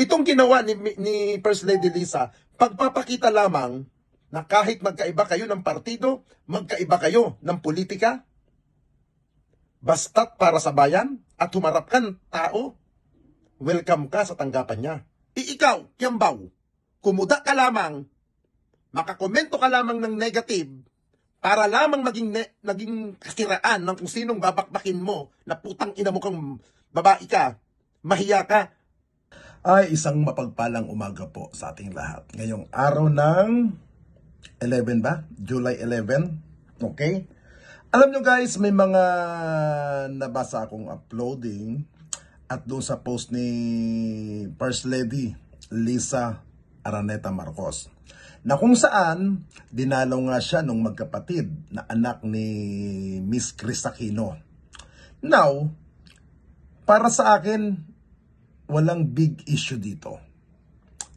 Itong ginawa ni First Lady Lisa, pagpapakita lamang na kahit magkaiba kayo ng partido, magkaiba kayo ng politika, basta't para sa bayan at humarap kang tao, welcome ka sa tanggapan niya. Ikaw, Kiambaw, kumuda ka lamang, makakomento ka lamang ng negative, para lamang maging kasiraan ng kung sinong babakbakin mo na putang ina mo kang babae ka, mahiya ka. Ay, isang mapagpalang umaga po sa ating lahat. Ngayong araw ng 11 ba? July 11. Okay? Alam nyo guys, may mga nabasa akong uploading at doon sa post ni First Lady Lisa Araneta Marcos, na kung saan dinalaw nga siya nung magkapatid na anak ni Miss Chris Aquino. Now, para sa akin, walang big issue dito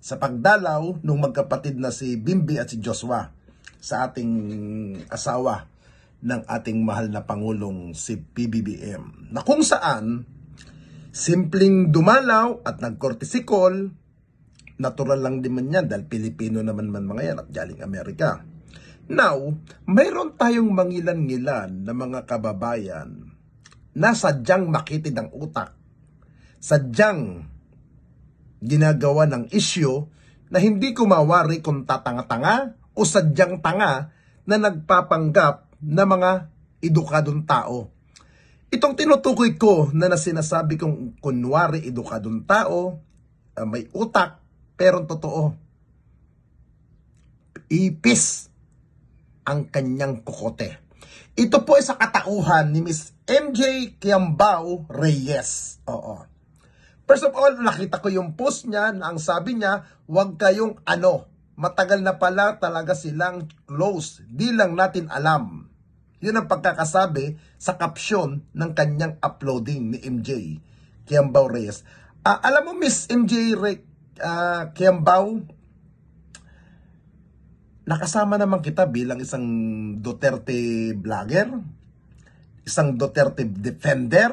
sa pagdalaw nung magkapatid na si Bimbi at si Joshua sa ating asawa ng ating mahal na Pangulong si PBBM, na kung saan simpleng dumalaw at nag-courtesy call. Natural lang din man yan dahil Pilipino naman mga yan at galing Amerika. Now, mayroon tayong mangilan-ngilan na mga kababayan na sadyang makitid ang utak, sadyang ginagawa ng issue na hindi ko mawari kung tatanga-tanga o sadyang tanga na nagpapanggap na mga edukadong tao. Itong tinutukoy ko na sinasabi kong kunwari edukadong tao, may utak, pero totoo, ipis ang kanyang kokote. Ito po ay sa katauhan ni Miss MJ Kiambao Reyes. Oo. First of all, nakita ko yung post niya na ang sabi niya, huwag kayong matagal na pala talaga silang close. Di lang natin alam. Yun ang pagkakasabi sa caption ng kanyang uploading ni MJ Kiambao Reyes. Alam mo Miss MJ Kiambao, nakasama naman kita bilang isang Duterte vlogger, isang Duterte defender.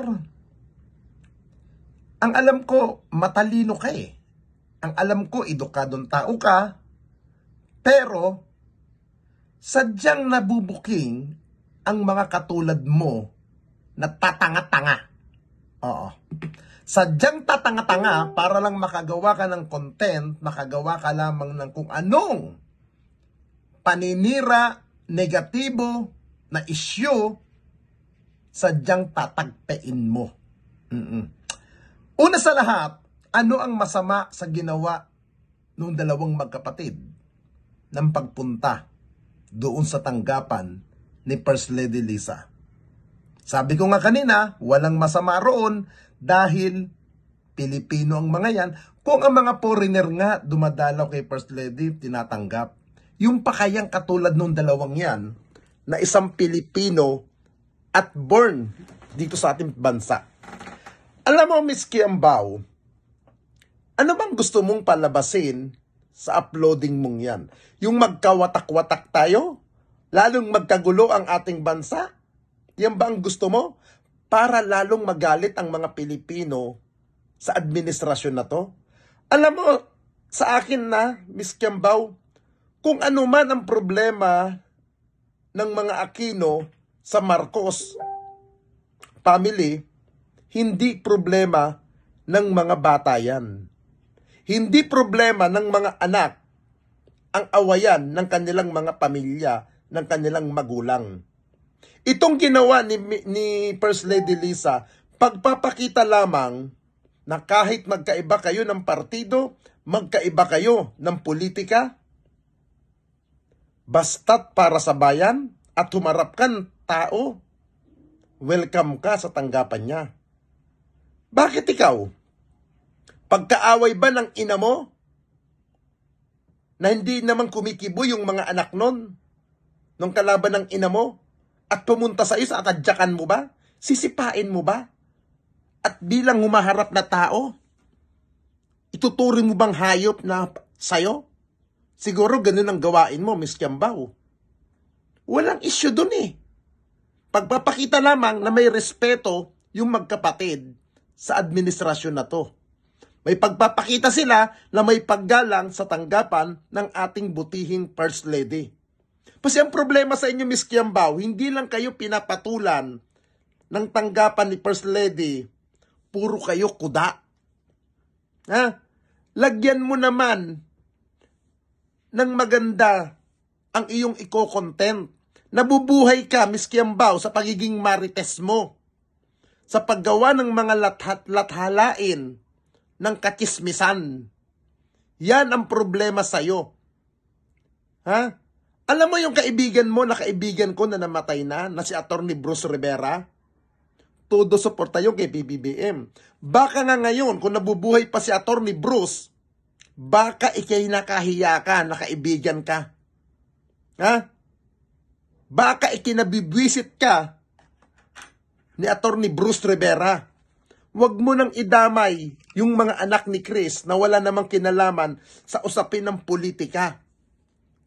Ang alam ko, matalino ka eh. Ang alam ko, edukadong tao ka, pero sadyang nabubuking ang mga katulad mo na tatanga-tanga. Oo. Sadyang tatanga-tanga para lang makagawa ka ng content, makagawa ka lamang ng kung anong paninira, negatibo na issue, sadyang tatagpein mo. Una sa lahat, ano ang masama sa ginawa ng dalawang magkapatid ng pagpunta doon sa tanggapan ni First Lady Lisa? Sabi ko nga kanina, walang masama roon dahil Pilipino ang mga yan. Kung ang mga foreigner nga dumadalaw kay First Lady, tinatanggap. Yung pa kayang katulad nung dalawang yan na isang Pilipino at born dito sa ating bansa. Alam mo, Miss Kiambao, ano bang gusto mong palabasin sa uploading mong yan? Yung magkawatak-watak tayo? Lalong magkagulo ang ating bansa? Yan ba ang gusto mo? Para lalong magalit ang mga Pilipino sa administrasyon na to? Alam mo, sa akin na, Miss Kiambao, kung ano man ang problema ng mga Aquino sa Marcos family, hindi problema ng mga bata yan. Hindi problema ng mga anak ang awayan ng kanilang mga pamilya, ng kanilang magulang. Itong ginawa ni First Lady Lisa, pagpapakita lamang na kahit magkaiba kayo ng partido, magkaiba kayo ng politika, basta't para sa bayan at humarap kang tao, welcome ka sa tanggapan niya. Bakit ikaw? Pagkaaway ba ng ina mo? Na hindi naman kumikibo yung mga anak nun? Nung kalaban ng ina mo? At pumunta sa iyo sa atadyakan mo ba? Sisipain mo ba? At bilang humaharap na tao, ituturing mo bang hayop na sa'yo? Siguro ganun ang gawain mo, Miss Kiambao. Walang issue dun eh. Pagpapakita lamang na may respeto yung magkapatid sa administrasyon na to. May pagpapakita sila na may paggalang sa tanggapan ng ating butihing First Lady. Kasi ang problema sa inyo, Miss Kiambao, hindi lang kayo pinapatulan ng tanggapan ni First Lady, puro kayo kuda. Ha? Lagyan mo naman ng maganda ang iyong iko-content. Nabubuhay ka, Miss Kiambao, sa pagiging marites mo, sa paggawa ng mga lathalain ng katismisan. Yan ang problema sa'yo. Ha? Alam mo yung kaibigan mo na kaibigan ko na namatay na si Atty. Bruce Rivera? Todo suporta yung kay PBBM. Baka nga ngayon, kung nabubuhay pa si Atty. Bruce, baka ikay nakahiya ka, nakaibigan ka. Ha? Baka ikinabibwisit ka ni Atty. Bruce Rivera. Huwag mo nang idamay yung mga anak ni Chris na wala namang kinalaman sa usapin ng politika.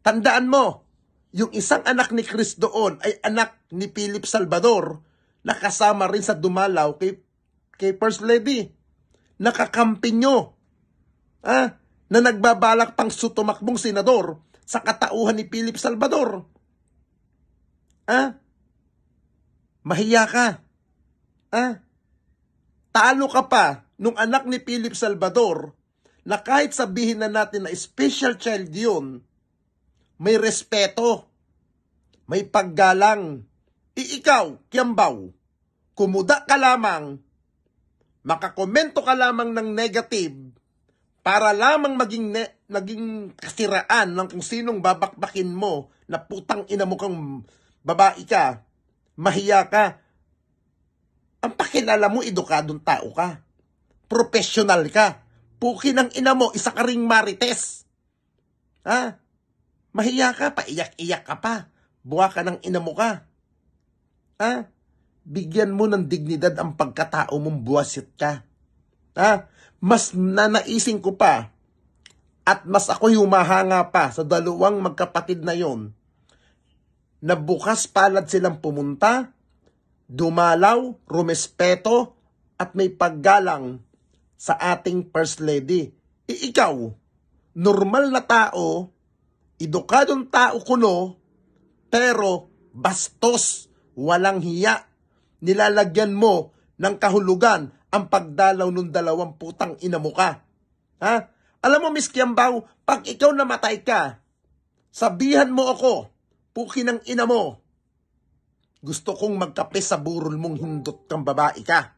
Tandaan mo, yung isang anak ni Chris doon ay anak ni Philip Salvador na kasama rin sa dumalaw kay First Lady. Nakakampi nyo. Na nagbabalak pang tumakbong senador sa katauhan ni Philip Salvador. Mahiya ka. Talo ka pa nung anak ni Philip Salvador na kahit sabihin na natin na special child yun, may respeto, may paggalang. Ikaw, Kiambao, kumuda ka lamang, makakomento ka lamang ng negative para lamang naging kasiraan ng kung sinong babakbakin mo na putang ina mo kang babae ka, mahiya ka. Ang pakilala mo, edukadong tao ka. Professional ka. Puki ng ina mo, isa ka ring marites. Mahiya ka, paiyak-iyak ka pa. Buwa ka ng ina mo ka. Bigyan mo ng dignidad ang pagkatao mong buwasit ka. Mas nanaisin ko pa at mas ako'y humahanga pa sa dalawang magkapatid na yon na bukas palad silang pumunta, dumalaw, rumespeto, at may paggalang sa ating First Lady. Ikaw, normal na tao, edukadong tao kuno, pero bastos, walang hiya. Nilalagyan mo ng kahulugan ang pagdalaw ng dalawang putang ina mo ka. Alam mo, Miss Kiambao, pag ikaw namatay ka, sabihan mo ako, puki ng ina mo, gusto kong magkape sa burol mong hindot kang babae ka.